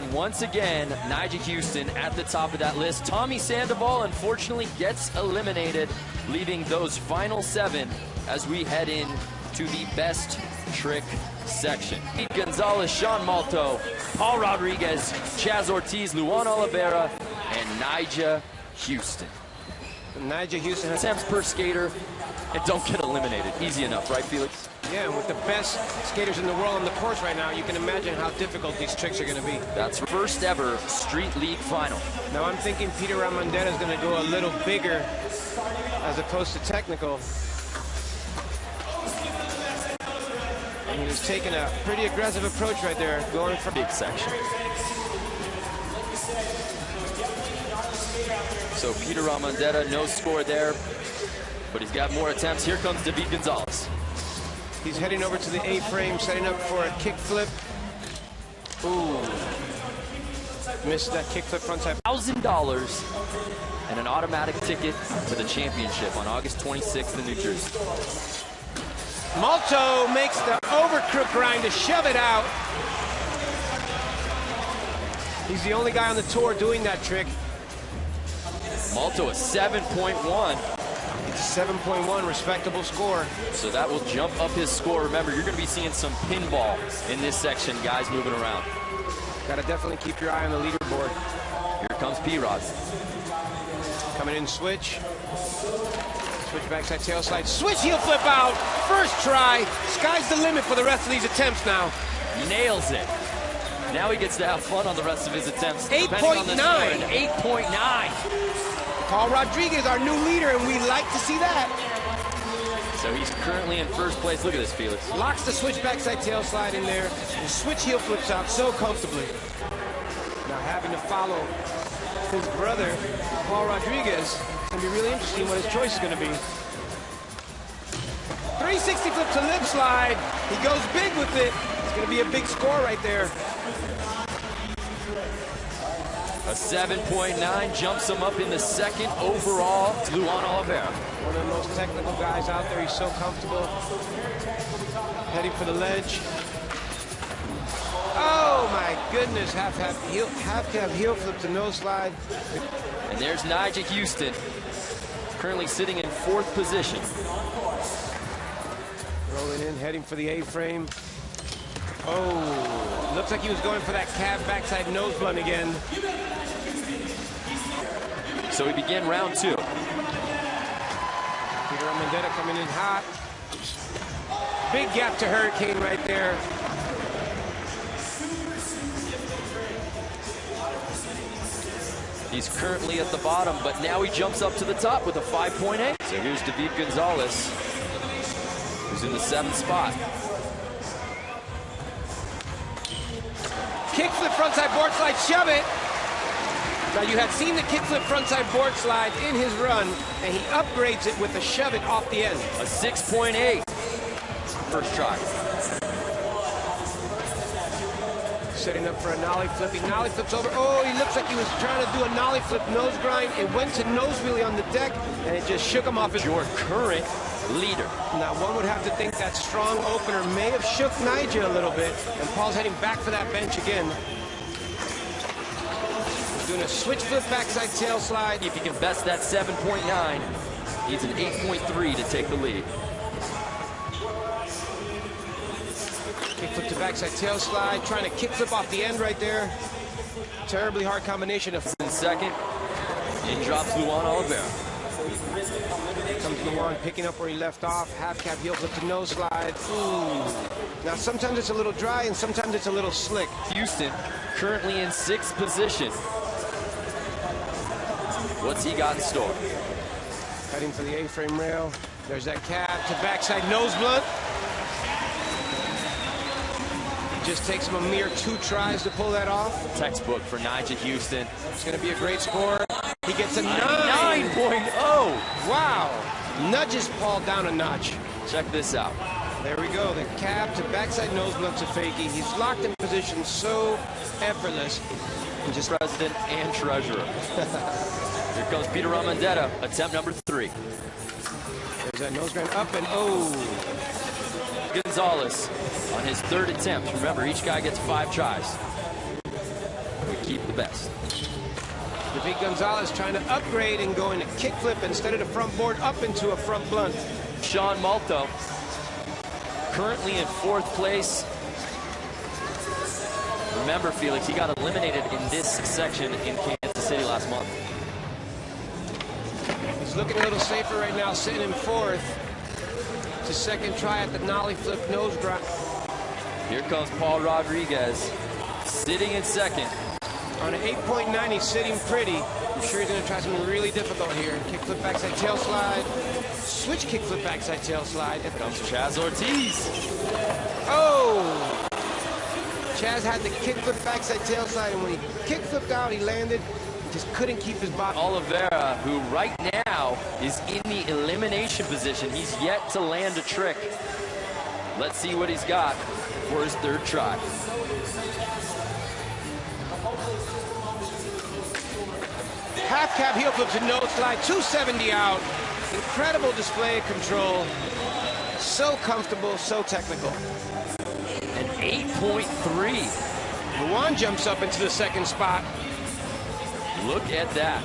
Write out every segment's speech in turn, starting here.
And once again, Nyjah Huston at the top of that list. Tommy Sandoval unfortunately gets eliminated, leaving those final 7 as we head in to the best trick section. Pete Gonzalez, Sean Malto, Paul Rodriguez, Chaz Ortiz, Luan Oliveira, and Nyjah Huston. Nyjah Huston has attempts per skater and don't get eliminated. Easy enough, right, Felix? Yeah, with the best skaters in the world on the course right now, you can imagine how difficult these tricks are going to be. That's first ever Street League final. Now I'm thinking Peter Ramondetta is going to go a little bigger as opposed to technical. And he was taking a pretty aggressive approach right there, going for big section. So Peter Ramondetta, no score there, but he's got more attempts. Here comes David Gonzalez. He's heading over to the A-frame, setting up for a kick flip. Ooh. Missed that kick flip frontside. $1,000 and an automatic ticket to the championship on August 26th in New Jersey. Malto makes the overcrook grind to shove it out. He's the only guy on the tour doing that trick. Malto a 7.1. 7.1, respectable score. So that will jump up his score. Remember, you're going to be seeing some pinball in this section, guys moving around. Got to definitely keep your eye on the leaderboard. Here comes P-Rod. Coming in switch. Switch backside tail slide. Switch heel flip out. First try. Sky's the limit for the rest of these attempts now. Nails it. Now he gets to have fun on the rest of his attempts. 8.9. 8.9. Paul Rodriguez, our new leader, and we like to see that. So he's currently in first place. Look at this, Felix. Locks the switch backside tail slide in there. And switch heel flips out so comfortably. Now having to follow his brother, Paul Rodriguez, it's going to be really interesting what his choice is going to be. 360 flip to lip slide. He goes big with it. It's going to be a big score right there. A 7.9 jumps him up in the second overall. Luan Oliveira. One of the most technical guys out there. He's so comfortable. Heading for the ledge. Oh my goodness. Half cab heel flip to nose slide. And there's Nyjah Huston, currently sitting in 4th position. Rolling in, heading for the A-frame. Oh, looks like he was going for that cab backside nose blunt again. So we begin round 2. Peter Ramondetta coming in hot. Big gap to Hurricane right there. He's currently at the bottom, but now he jumps up to the top with a 5.8. So here's David Gonzalez, who's in the 7th spot. Kickflip frontside board slide, shove it. Now you had seen the kickflip frontside board slide in his run, and he upgrades it with a shove it off the end. A 6.8. First try. Setting up for a nollie flip. He nollie flips over. Oh, he looks like he was trying to do a nollie flip nose grind. It went to nose wheelie on the deck, and it just shook him off his... Your current leader. Now, one would have to think that strong opener may have shook Nyjah a little bit, and Paul's heading back for that bench again. He's doing a switch flip backside tail slide. If he can best that 7.9, needs an 8.3 to take the lead. Kickflip to backside tail slide, trying to kickflip off the end right there. Terribly hard combination of... In second, in drops Luan Oliveira. Comes Luan picking up where he left off. Half cab heel flip to nose slide. Ooh. Now sometimes it's a little dry and sometimes it's a little slick. Huston currently in 6th position. What's he got in store? Heading for the A-frame rail. There's that cab to backside nose blunt. Just takes him a mere 2 tries to pull that off. Textbook for Nyjah Huston. It's going to be a great score. He gets a 9.0. Wow. Nudges Paul down a notch. Check this out. There we go. The cab to backside nose blunt to fakie. He's locked in position so effortless. And just president and treasurer. Here comes Peter Ramondetta, attempt number 3. There's that nose grind up and oh. Gonzalez on his 3rd attempt. Remember, each guy gets 5 tries. keep the best. David Gonzalez trying to upgrade and go into kickflip instead of the front board up into a front blunt. Sean Malto, currently in 4th place. Remember, Felix, he got eliminated in this section in Kansas City last month. He's looking a little safer right now, sitting in 4th. It's his 2nd try at the nollie flip nose grind. Here comes Paul Rodriguez, sitting in 2nd. On an 8.9, he's sitting pretty. I'm sure he's going to try something really difficult here. Kickflip backside tail slide. Switch kickflip backside tail slide. Here comes Chaz Ortiz. Oh! Chaz had the kickflip backside tail slide, and when he kickflipped out, he landed. He just couldn't keep his body. Oliveira, who right now is in the elimination position. He's yet to land a trick. Let's see what he's got for his 3rd try. Half cab heel flips and nose slide, 270 out. Incredible display of control. So comfortable, so technical. An 8.3. Luan jumps up into the 2nd spot. Look at that.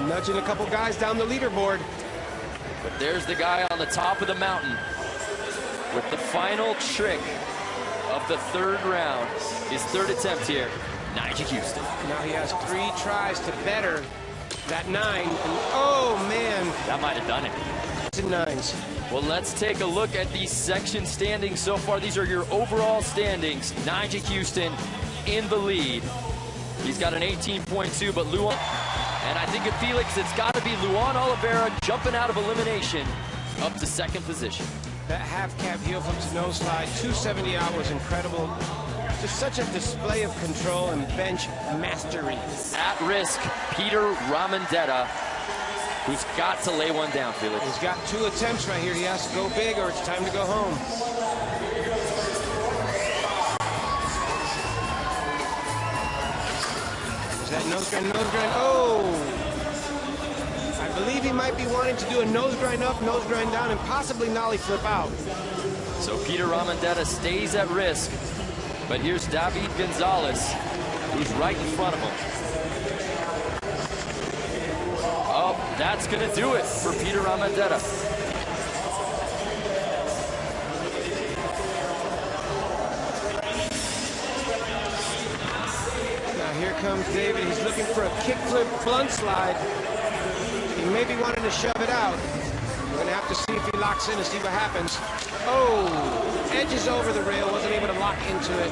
Nudging a couple guys down the leaderboard. But there's the guy on the top of the mountain with the final trick of the 3rd round. His 3rd attempt here, Nyjah Huston. Now he has 3 tries to better that 9. And oh, man. That might have done it. It's in 9s. Well, let's take a look at these section standings so far. These are your overall standings. Nyjah Huston in the lead. He's got an 18.2, but Luan, and I think at Felix, it's got to be Luan Oliveira jumping out of elimination up to 2nd position. That half cab heel flip to nose slide, 270 out was incredible. Just such a display of control and bench mastery. At risk, Peter Ramondetta, who's got to lay one down, Felix. He's got 2 attempts right here. He has to go big or it's time to go home. Is that nose grind, nose grind? Oh! I believe he might be wanting to do a nose grind up, nose grind down, and possibly nollie flip out. So Peter Ramondetta stays at risk, but here's David Gonzalez, who's right in front of him. Oh, that's going to do it for Peter Ramondetta. Now here comes David. He's looking for a kickflip blunt slide. He may be wanting to shove it out. We're going to have to see if he locks in and see what happens. Oh, edges over the rail, wasn't able to lock into it.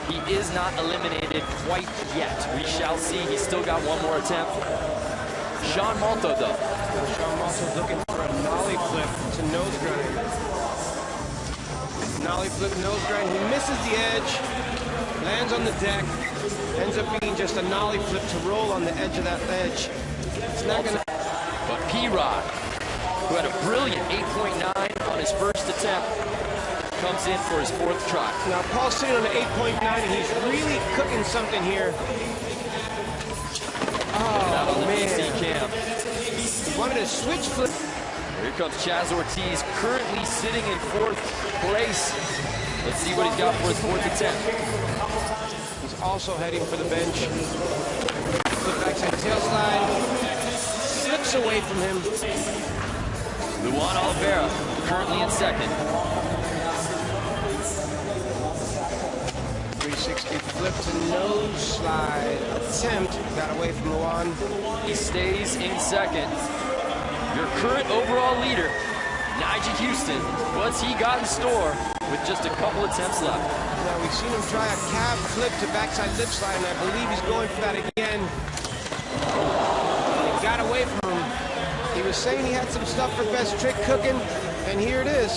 He is not eliminated quite yet. We shall see. He's still got one more attempt. Sean Malto, though. Sean Malto's looking for a nollie flip to nose grind. Nollie flip, nose grind. He misses the edge, lands on the deck, ends up being just a nollie flip to roll on the edge of that ledge. It's not going to... But P-Rod, who had a brilliant 8.9 on his 1st attempt, comes in for his 4th try. Now, Paul's sitting on an 8.9, and he's really cooking something here. Oh, man. PC cam. He wanted to switch flip. Here comes Chaz Ortiz, currently sitting in 4th place. Let's see what he's got for his 4th attempt. He's also heading for the bench. Flip backside tail slide. Slips away from him. Luan Oliveira, currently in 2nd. 360 flip to nose slide attempt. Got away from Luan. He stays in 2nd. Your current overall leader, Nyjah Huston. What's he got in store with just a couple attempts left? Now we've seen him try a cab flip to backside lip slide, and I believe he's going for that again. He got away from him. He was saying he had some stuff for best trick cooking, and here it is.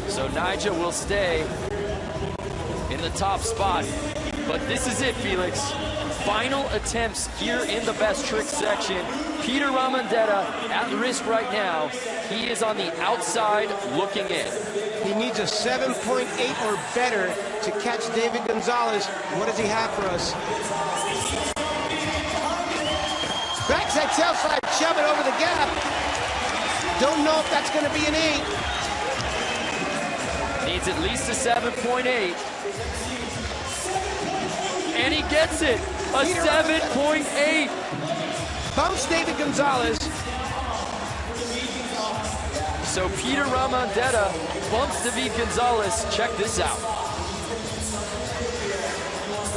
So Nyjah will stay in the top spot. But this is it, Felix. Final attempts here in the best trick section. Peter Ramondetta at risk right now. He is on the outside looking in. He needs a 7.8 or better to catch David Gonzalez. What does he have for us? Backside tail slide, shove it over the gap. Don't know if that's going to be an 8. Needs at least a 7.8. and he gets it. A 7.8. Bumps David Gonzalez. So Peter Ramondetta bumps David Gonzalez. Check this out.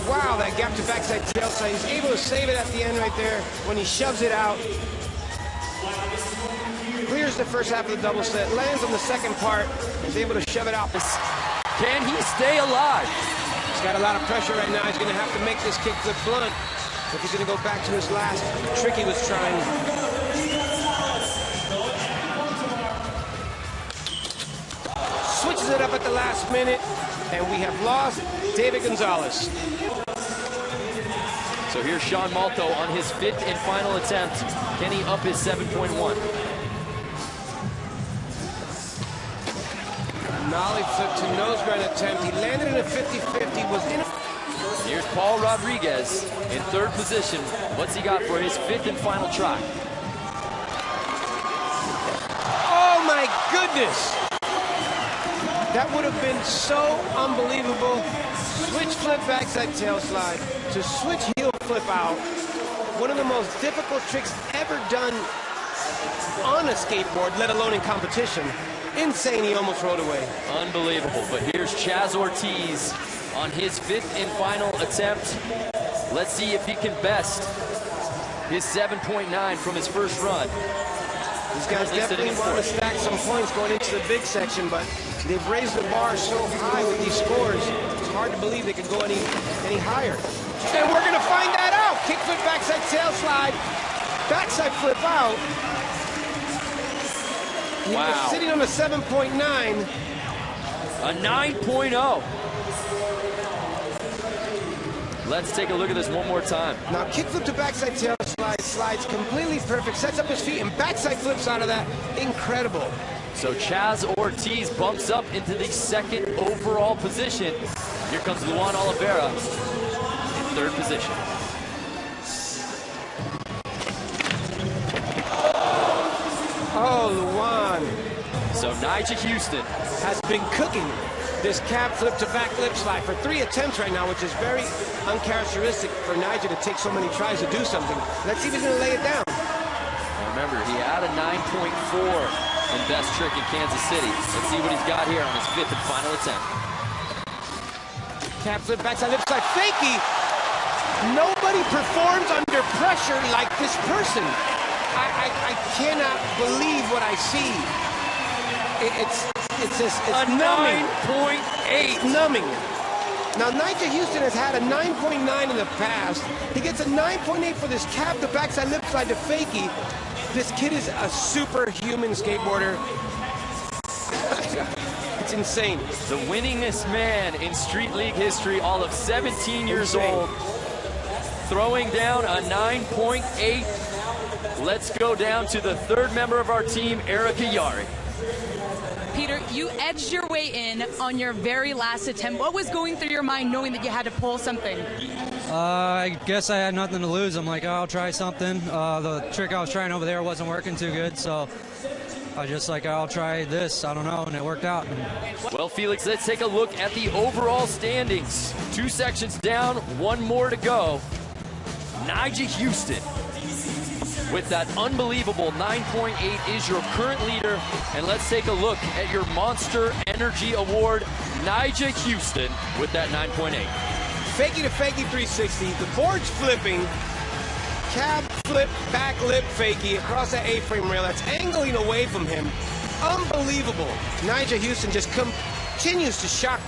Wow, that gap to backside tailslide. He's able to save it at the end right there when he shoves it out. Clears the first half of the double set, lands on the second part, is able to shove it out. Can he stay alive? He's got a lot of pressure right now. He's going to have to make this kickflip blunt if he's going to go back to his last trick he was trying. Switches it up at the last minute, and we have lost David Gonzalez. So here's Sean Malto on his 5th and final attempt. Can he up his 7.1? Nollie flip to nose grind attempt. He landed in a 50-50, was in a... Here's Paul Rodriguez in 3rd position. What's he got for his 5th and final try? Oh my goodness! That would have been so unbelievable. Switch flip backside tail slide to switch heel flip out. One of the most difficult tricks ever done on a skateboard, let alone in competition. Insane, he almost rolled away. Unbelievable, but here's Chaz Ortiz on his 5th and final attempt. Let's see if he can best his 7.9 from his first run. These guys definitely want to stack some points going into the big section, but they've raised the bar so high with these scores, it's hard to believe they could go any higher. And we're going to find that out. Kickflip backside tail slide, backside flip out. He was sitting on a 7.9. A 9.0. Let's take a look at this one more time. Now kickflip to backside tail slide, slides completely perfect, sets up his feet, and backside flips out of that. Incredible. So Chaz Ortiz bumps up into the 2nd overall position. Here comes Luan Oliveira in 3rd position. Oh, Luan. So Nyjah Huston has been cooking this cab flip to back lip slide for 3 attempts right now, which is very uncharacteristic for Nyjah to take so many tries to do something. Let's see if he's going to lay it down. Remember, he had a 9.4 in best trick in Kansas City. Let's see what he's got here on his 5th and final attempt. Cab flip backside lip slide, fakie. Nobody performs under pressure like this person. I cannot believe what I see. It's numbing. 9.8. Numbing. Now, Nyjah Huston has had a 9.9 in the past. He gets a 9.8 for this cab to backside lip slide to fakie. This kid is a superhuman skateboarder. It's insane. The winningest man in Street League history, all of 17 years old, throwing down a 9.8. Let's go down to the 3rd member of our team, Erica Yari. Peter, you edged your way in on your very last attempt. What was going through your mind knowing that you had to pull something? I guess I had nothing to lose. I'm like, oh, I'll try something. The trick I was trying over there wasn't working too good, so I just like, I'll try this. I don't know, and it worked out. Well, Felix, let's take a look at the overall standings. 2 sections down, 1 more to go. Nyjah Huston, with that unbelievable 9.8, is your current leader. And let's take a look at your Monster Energy Award, Nyjah Huston, with that 9.8. Fakie to fakie 360. The board's flipping. Cab flip, back lip fakie across that A-frame rail. That's angling away from him. Unbelievable. Nyjah Huston just continues to shock the